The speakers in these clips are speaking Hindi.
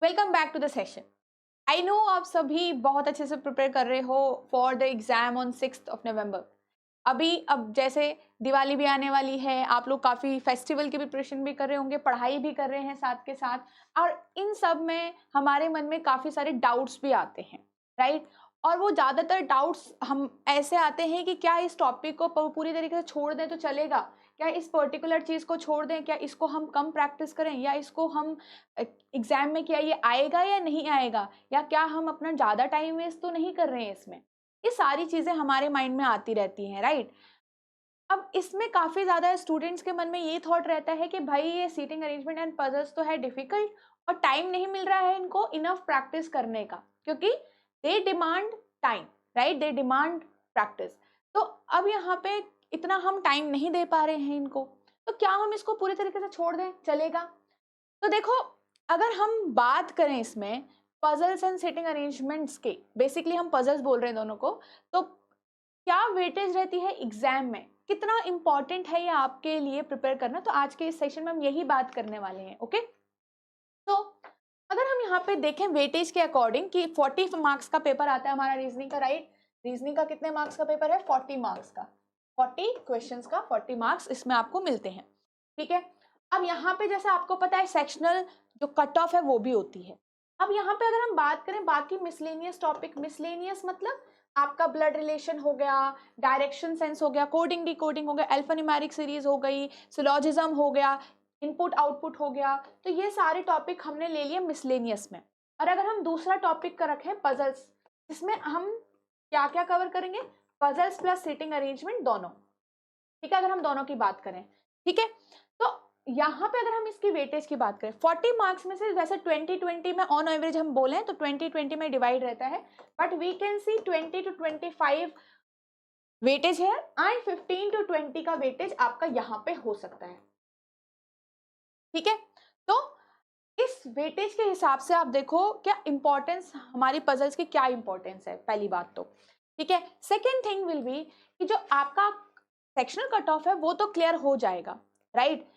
Welcome back to the session. I know आप सभी बहुत अच्छे से प्रिपेयर कर रहे हो फॉर द एग्जाम ऑन 6 नवंबर। अभी अब जैसे दिवाली भी आने वाली है, आप लोग काफ़ी फेस्टिवल की प्रिपरेशन भी कर रहे होंगे, पढ़ाई भी कर रहे हैं साथ के साथ। और इन सब में हमारे मन में काफ़ी सारे डाउट्स भी आते हैं, राइट। और वो ज़्यादातर डाउट्स हम ऐसे आते हैं कि क्या इस टॉपिक को पूरी तरीके से छोड़ दें तो चलेगा, क्या इस पर्टिकुलर चीज़ को छोड़ दें, क्या इसको हम कम प्रैक्टिस करें, या इसको हम एग्जाम में क्या ये आएगा या नहीं आएगा, या क्या हम अपना ज़्यादा टाइम वेस्ट तो नहीं कर रहे हैं इसमें। ये सारी चीज़ें हमारे माइंड में आती रहती हैं, राइट। अब इसमें काफ़ी ज़्यादा स्टूडेंट्स के मन में ये थॉट रहता है कि भाई ये सीटिंग अरेंजमेंट एंड पजल्स तो है डिफिकल्ट, और टाइम नहीं मिल रहा है इनको इनफ प्रैक्टिस करने का, क्योंकि they demand time, right, they demand practice. तो अब यहाँ पे इतना हम टाइम नहीं दे पा रहे हैं इनको, तो क्या हम इसको पूरी तरीके से छोड़ दें, चलेगा? तो देखो, अगर हम बात करें इसमें पजल्स एंड सिटिंग अरेंजमेंट्स के, बेसिकली हम पजल्स बोल रहे हैं दोनों को, तो क्या वेटेज रहती है एग्जाम में, कितना इंपॉर्टेंट है ये आपके लिए प्रिपेयर करना, तो आज के इस सेशन में हम यही बात करने वाले हैं। ओके, तो अगर हम यहाँ पे देखें वेटेज के अकॉर्डिंग कि 40 मार्क्स का पेपर आता है हमारा रीजनिंग का, राइट। रीजनिंग का कितने मार्क्स का पेपर है? 40 मार्क्स का, 40 क्वेश्चंस का 40 मार्क्स इसमें आपको मिलते हैं, ठीक है। अब यहाँ पे जैसे आपको पता है सेक्शनल जो कट ऑफ है वो भी होती है। अब यहाँ पे अगर हम बात करें बाकी मिसलेनियस टॉपिक, मिसलेनियस मतलब आपका ब्लड रिलेशन हो गया, डायरेक्शन सेंस हो गया, कोडिंग डिकोडिंग हो गया, अल्फान्यूमेरिक सीरीज हो गई, सिलॉजिज्म हो गया, इनपुट आउटपुट हो गया, तो ये सारे टॉपिक हमने ले लिए मिसलेनियस में। और अगर हम दूसरा टॉपिक का रखें पजल्स, इसमें हम क्या क्या कवर करेंगे? पजल्स प्लस सीटिंग अरेंजमेंट दोनों, ठीक है, अगर हम दोनों की बात करें, ठीक है। तो यहाँ पे अगर हम इसकी वेटेज की बात करें, 40 मार्क्स में से वैसे 20-20 में ऑन एवरेज हम बोलें तो 20-20 में डिवाइड रहता है, but we can see 20 to 25 weightage है, एंड 15 to 20 का वेटेज आपका यहाँ पे हो सकता है, ठीक है। तो इस वेटेज के हिसाब से आप देखो क्या इंपॉर्टेंस, हमारी पजल्स की क्या इंपॉर्टेंस है, पहली बात तो, ठीक है। सेकेंड थिंग विल बी कि जो आपका सेक्शनल कट ऑफ है वो तो क्लियर हो जाएगा, राइट।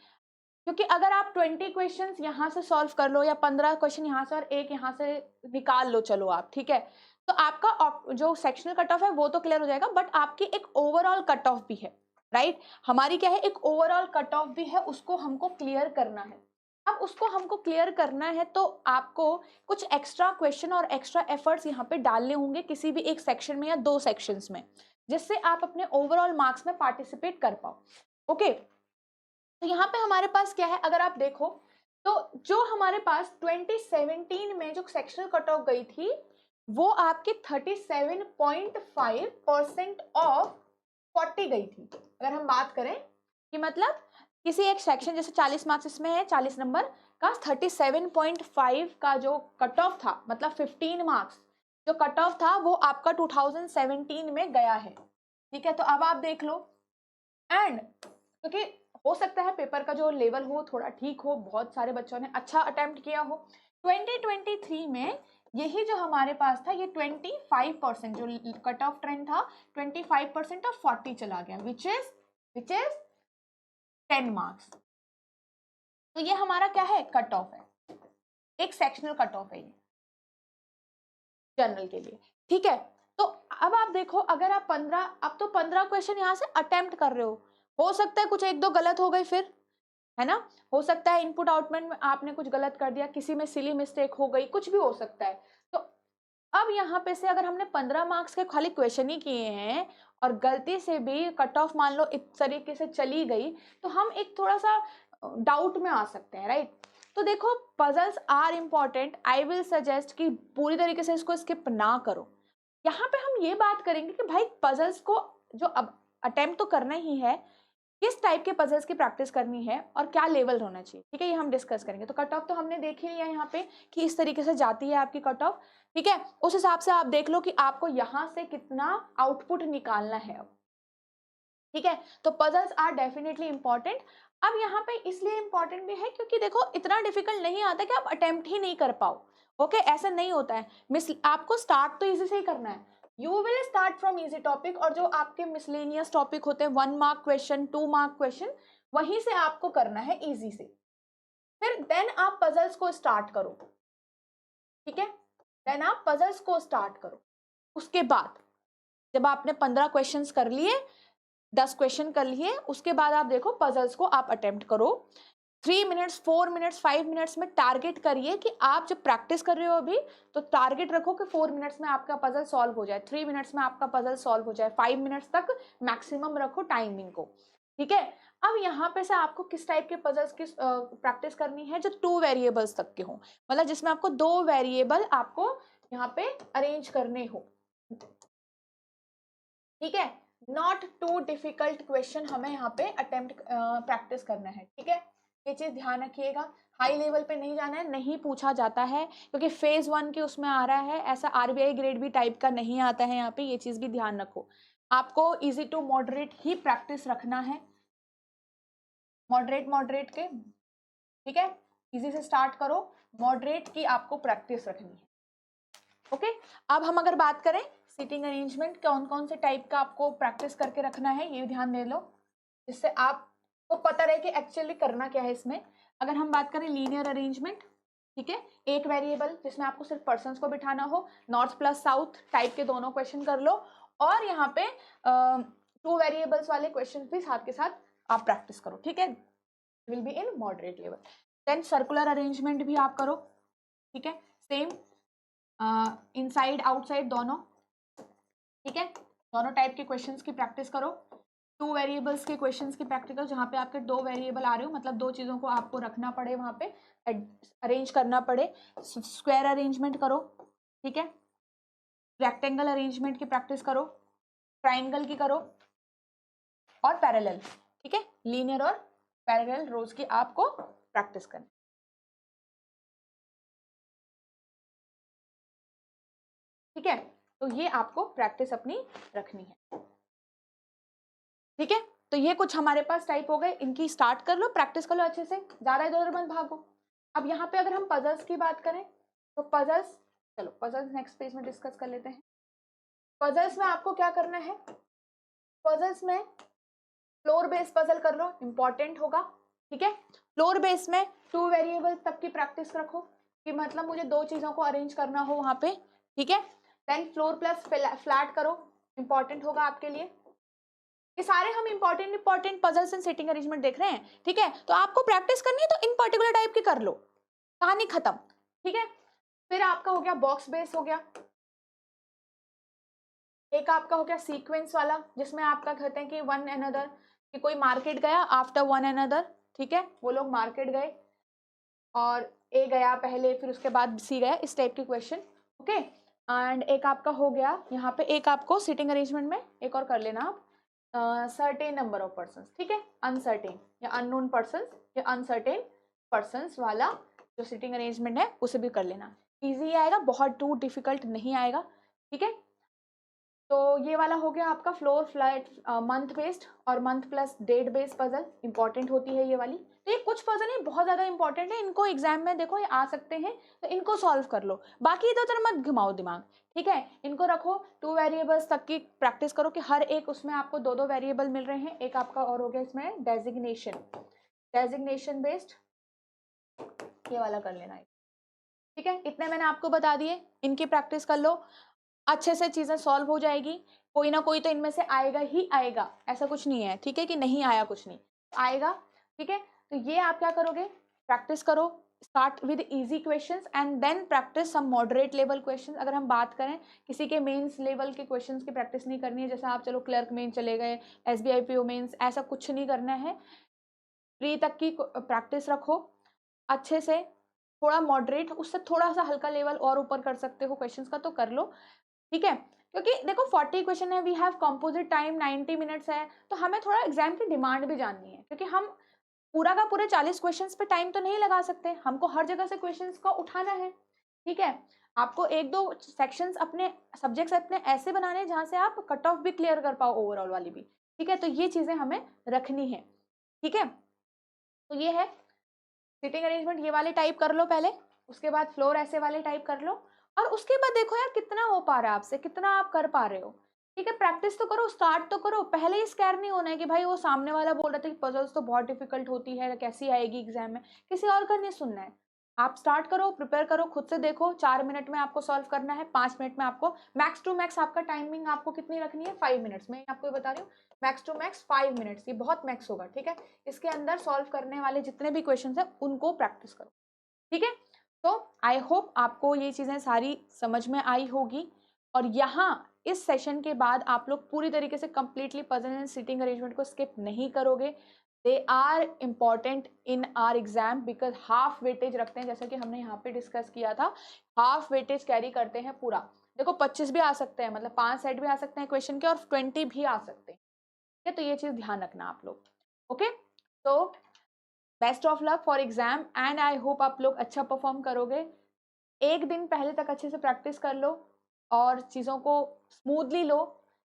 क्योंकि अगर आप 20 क्वेश्चंस यहाँ से सॉल्व कर लो, या 15 क्वेश्चन यहाँ से और एक यहाँ से निकाल लो, चलो आप, ठीक है, तो आपका जो सेक्शनल कट ऑफ है वो तो क्लियर हो जाएगा, बट आपकी एक ओवरऑल कट ऑफ भी है, राइट। हमारी क्या है, एक ओवरऑल कट ऑफ भी है, उसको हमको क्लियर करना है। अब उसको हमको क्लियर करना है तो आपको कुछ एक्स्ट्रा क्वेश्चन और एक्स्ट्रा एफर्ट्स यहाँ पे डालने होंगे किसी भी एक सेक्शन में या दो सेक्शंस में, जिससे आप अपने ओवरऑल मार्क्स में पार्टिसिपेट कर पाओ। ओके, तो यहाँ पे हमारे पास क्या है, अगर आप देखो तो जो हमारे पास 2017 में जो सेक्शनल कट ऑफ गई थी वो आपकी 37.5% ऑफ 40 गई थी। अगर हम बात करें कि मतलब किसी एक सेक्शन, जैसे 40 मार्क्स इसमें है, 40 नंबर का 37.5 का जो कट ऑफ था, मतलब 15 मार्क्स जो कट ऑफ था वो आपका 2017 में गया है, ठीक है। तो अब आप देख लो, एंड क्योंकि हो सकता है पेपर का जो लेवल हो थोड़ा ठीक हो, बहुत सारे बच्चों ने अच्छा अटेम्प्ट किया हो, 2023 में यही जो हमारे पास था ये 25% जो कट ऑफ ट्रेंड था, 25% ऑफ 40 चला गया, विच इज 10 मार्क्स। तो ये हमारा क्या है, कट ऑफ है, एक सेक्शनल कट ऑफ है ये जनरल के लिए, ठीक है। तो अब आप देखो, अगर आप 15, अब तो 15 क्वेश्चन यहाँ से अटेम्प्ट कर रहे हो सकता है कुछ एक दो गलत हो गई, फिर है ना, हो सकता है इनपुट आउटपुट में आपने कुछ गलत कर दिया, किसी में सिली मिस्टेक हो गई, कुछ भी हो सकता है। तो अब यहाँ पे से अगर हमने 15 मार्क्स के खाली क्वेश्चन ही किए हैं और गलती से भी कट ऑफ मान लो इस तरीके से चली गई, तो हम एक थोड़ा सा डाउट में आ सकते हैं, राइट। तो देखो, puzzles are important, I will suggest कि पूरी तरीके से इसको स्किप ना करो। यहाँ पे हम ये बात करेंगे कि भाई पजल्स को जो अब अटेम्प्ट तो करना ही है, किस टाइप के पजल्स की प्रैक्टिस करनी है और क्या लेवल होना चाहिए, ठीक है, ये हम डिस्कस करेंगे। तो कट ऑफ तो हमने देख ही लिया यहाँ पे कि इस तरीके से जाती है आपकी कट ऑफ, ठीक है। उस हिसाब से आप देख लो कि आपको यहाँ से कितना आउटपुट निकालना है अब, ठीक है। तो पजल्स आर डेफिनेटली इंपॉर्टेंट। अब यहाँ पे इसलिए इंपॉर्टेंट भी है क्योंकि देखो इतना डिफिकल्ट नहीं आता कि आप अटेम्प्ट ही नहीं कर पाओ, ओके, ऐसा नहीं होता है। आपको स्टार्ट तो इजी से ही करना है, you will start from easy topic, और जो आपके मिसलेनियस टॉपिक होते हैं 1 मार्क क्वेश्चन, 2 मार्क क्वेश्चन, वहीं से आपको करना है इजी से, फिर देन आप पजल्स को स्टार्ट करो, ठीक है, देन आप पजल्स को स्टार्ट करो। उसके बाद जब आपने 15 क्वेश्चंस कर लिए, 10 क्वेश्चन कर लिए, उसके बाद आप देखो पजल्स को आप अटेम्प्ट करो। 3 मिनट्स, 4 मिनट्स, 5 मिनट्स में टारगेट करिए कि आप जब प्रैक्टिस कर रहे हो अभी, तो टारगेट रखो कि 4 मिनट्स में आपका पजल सॉल्व हो जाए, 3 मिनट्स में आपका पजल सॉल्व हो जाए, 5 मिनट्स तक मैक्सिमम रखो टाइमिंग को। ठीक है, अब यहाँ पे से आपको किस टाइप के पजल्स की प्रैक्टिस करनी है, जो 2 वेरिएबल्स तक के हों, मतलब जिसमें आपको 2 वेरिएबल आपको यहाँ पे अरेंज करने हो। ठीक है, नॉट टू डिफिकल्ट क्वेश्चन हमें यहाँ पे अटेम्प्ट प्रैक्टिस करना है। ठीक है, ये चीज ध्यान रखिएगा, हाई लेवल पे नहीं जाना है, नहीं पूछा जाता है क्योंकि फेज 1 के उसमें आ रहा है, ऐसा आरबीआई ग्रेड भी टाइप का नहीं आता है यहाँ पे, ये चीज भी ध्यान रखो। आपको इजी टू मॉडरेट ही प्रैक्टिस रखना है, मॉडरेट के। ठीक है, इजी से स्टार्ट करो, मॉडरेट की आपको प्रैक्टिस रखनी है। ओके, अब हम अगर बात करें सीटिंग अरेंजमेंट, कौन कौन से टाइप का आपको प्रैक्टिस करके रखना है, ये ध्यान दे लो, जिससे आपको पता रहे कि एक्चुअली करना क्या है इसमें। अगर हम बात करें लीनियर अरेंजमेंट, ठीक है, एक वेरिएबल जिसमें आपको सिर्फ पर्सन्स को बिठाना हो, नॉर्थ प्लस साउथ टाइप के दोनों क्वेश्चन कर लो, और यहाँ पे 2 वेरिएबल्स वाले क्वेश्चन भी साथ के साथ आप प्रैक्टिस करो। ठीक है, will be in moderate level. Then circular arrangement भी आप करो। ठीक है, सेम इनसाइड आउटसाइड दोनों। ठीक है, दोनों टाइप के क्वेश्चंस की प्रैक्टिस करो। 2 वेरिएबल्स के क्वेश्चंस की प्रैक्टिस करो, जहाँ पे आपके 2 वेरिएबल आ रहे हो, मतलब 2 चीज़ों को आपको रखना पड़े, वहाँ पे अरेंज करना पड़े। स्क्वायर अरेंजमेंट करो। ठीक है, रेक्टेंगल अरेंजमेंट की प्रैक्टिस करो, ट्राइंगल की करो, और पैरेलल। ठीक है, लीनियर और पैरेलल रोज की आपको प्रैक्टिस करनी। ठीक है, तो ये आपको प्रैक्टिस अपनी रखनी है। ठीक है, तो ये कुछ हमारे पास टाइप हो गए, इनकी स्टार्ट कर लो, प्रैक्टिस कर लो अच्छे से, ज्यादा इधर उधर मत भागो। अब यहाँ पे अगर हम पजल्स की बात करें, तो पजल्स, चलो पजल्स नेक्स्ट पेज में डिस्कस कर लेते हैं। पजल्स में आपको क्या करना है, पजल्स में फ्लोर बेस पजल कर लो, इंपॉर्टेंट होगा। ठीक है, फ्लोर बेस में 2 वेरिएबल तक की प्रैक्टिस रखो, कि मतलब मुझे 2 चीजों को अरेंज करना हो वहां पे। ठीक है, देन फ्लोर प्लस फ्लैट करो, इंपॉर्टेंट होगा आपके लिए। ये सारे हम important puzzles and setting arrangement देख रहे हैं। ठीक है, तो आपको प्रैक्टिस करनी है तो इन पर्टिकुलर टाइप की कर लो, कहानी खत्म। ठीक है, फिर आपका हो गया बॉक्स बेस हो गया, एक आपका हो गया सीक्वेंस वाला, जिसमें आपका कहते हैं कि वन अनदर, कि कोई मार्केट गया आफ्टर वन अनदर। ठीक है, वो लोग मार्केट गए और ए गया पहले, फिर उसके बाद सी गया, इस टाइप के क्वेश्चन। ओके, एंड एक आपका हो गया यहाँ पे, एक आपको सीटिंग अरेंजमेंट में एक और कर लेना आप, सर्टेन नंबर ऑफ पर्सन। ठीक है, अनसर्टेन या अननोन पर्सन या अनसर्टेन पर्सन वाला जो सीटिंग अरेंजमेंट है, उसे भी कर लेना। इजी आएगा, बहुत टू डिफिकल्ट नहीं आएगा। ठीक है, तो ये वाला हो गया आपका फ्लोर फ्लैट मंथ बेस्ड और month plus date based puzzle, important होती है ये वाली। तो ये कुछ पजल है बहुत ज्यादा इंपॉर्टेंट है, इनको एग्जाम में देखो ये आ सकते हैं, तो इनको सॉल्व कर लो, बाकी इधर उधर मत घुमाओ दिमाग। ठीक है, इनको रखो, 2 वेरिएबल्स तक की प्रैक्टिस करो, कि हर एक उसमें आपको 2 वेरिएबल मिल रहे हैं। एक आपका और हो गया इसमें डेजिग्नेशन बेस्ड, ये वाला कर लेना है। ठीक है, इतने मैंने आपको बता दिए, इनकी प्रैक्टिस कर लो, अच्छे से चीजें सॉल्व हो जाएगी। कोई ना कोई तो इनमें से आएगा ही आएगा, ऐसा कुछ नहीं है। ठीक है, कि नहीं आया कुछ नहीं आएगा। ठीक है, तो ये आप क्या करोगे, प्रैक्टिस करो, start with easy questions and then practice some moderate level questions. अगर हम बात करें, किसी के मेंस लेवल के क्वेश्चंस की प्रैक्टिस नहीं करनी है, जैसे आप चलो क्लर्क मेन चले गए, एसबीआई पीओ मेंस, ऐसा कुछ नहीं करना है। प्री तक की प्रैक्टिस रखो अच्छे से, थोड़ा मॉडरेट, उससे थोड़ा सा हल्का लेवल और ऊपर कर सकते हो क्वेश्चंस का, तो कर लो। ठीक है, क्योंकि देखो 40 क्वेश्चन है, we have composite time 90 minutes है, तो हमें थोड़ा एग्जाम की डिमांड भी जाननी है, क्योंकि हम पूरा का पूरे 40 क्वेश्चंस पे टाइम तो नहीं लगा सकते, हमको हर जगह से क्वेश्चंस को उठाना है। ठीक है, आपको 1-2 सेक्शंस अपने सब्जेक्ट्स अपने ऐसे बनाने हैं जहां से आप कट ऑफ भी क्लियर कर पाओ, ओवरऑल वाली भी। ठीक है, तो ये चीजें हमें रखनी है। ठीक है, तो ये है सिटिंग अरेंजमेंट, ये वाले टाइप कर लो पहले, उसके बाद फ्लोर ऐसे वाले टाइप कर लो, और उसके बाद देखो यार कितना हो पा रहा है आपसे, कितना आप कर पा रहे हो। ठीक है, प्रैक्टिस तो करो, स्टार्ट तो करो, पहले ही स्कैर नहीं होना है कि भाई वो सामने वाला बोल रहा था कि पजल्स तो बहुत डिफिकल्ट होती है, कैसी आएगी एग्जाम में, किसी और का नहीं सुनना है। आप स्टार्ट करो, प्रिपेयर करो, खुद से देखो, 4 मिनट में आपको सॉल्व करना है, 5 मिनट में आपको मैक्स टू मैक्स आपका टाइमिंग आपको कितनी रखनी है, 5 मिनट्स। मैं आपको ये बता रही हूँ, मैक्स टू मैक्स 5 मिनट्स, ये बहुत मैक्स होगा, ठीक है। इसके अंदर सॉल्व करने वाले जितने भी क्वेश्चन है उनको प्रैक्टिस करो, ठीक है। तो आई होप आपको ये चीजें सारी समझ में आई होगी। और यहाँ इस सेशन के बाद आप लोग पूरी तरीके से completely puzzle and sitting arrangement को स्किप नहीं करोगे। They are important in our exam because half weightage रखते हैं, जैसे कि हमने यहाँ पे डिस्कस किया था, हाफ वेटेज कैरी करते हैं पूरा। देखो 25 भी आ सकते हैं, मतलब 5 सेट भी आ सकते हैं क्वेश्चन के, और 20 भी आ सकते हैं, ठीक है। तो ये चीज ध्यान रखना आप लोग, ओके। तो best of luck for exam and I hope आप लोग अच्छा परफॉर्म करोगे। एक दिन पहले तक अच्छे से प्रैक्टिस कर लो और चीज़ों को स्मूथली लो,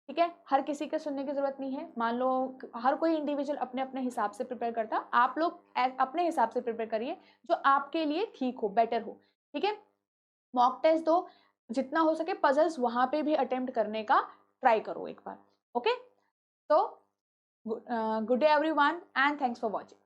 ठीक है। हर किसी के सुनने की जरूरत नहीं है। मान लो हर कोई इंडिविजुअल अपने अपने हिसाब से प्रिपेयर करता है, आप लोग अपने हिसाब से प्रिपेयर करिए जो आपके लिए ठीक हो, बेटर हो, ठीक है। मॉक टेस्ट दो, जितना हो सके पजल्स वहां पे भी अटेम्प्ट करने का ट्राई करो एक बार, ओके। तो good day everyone and thanks for watching.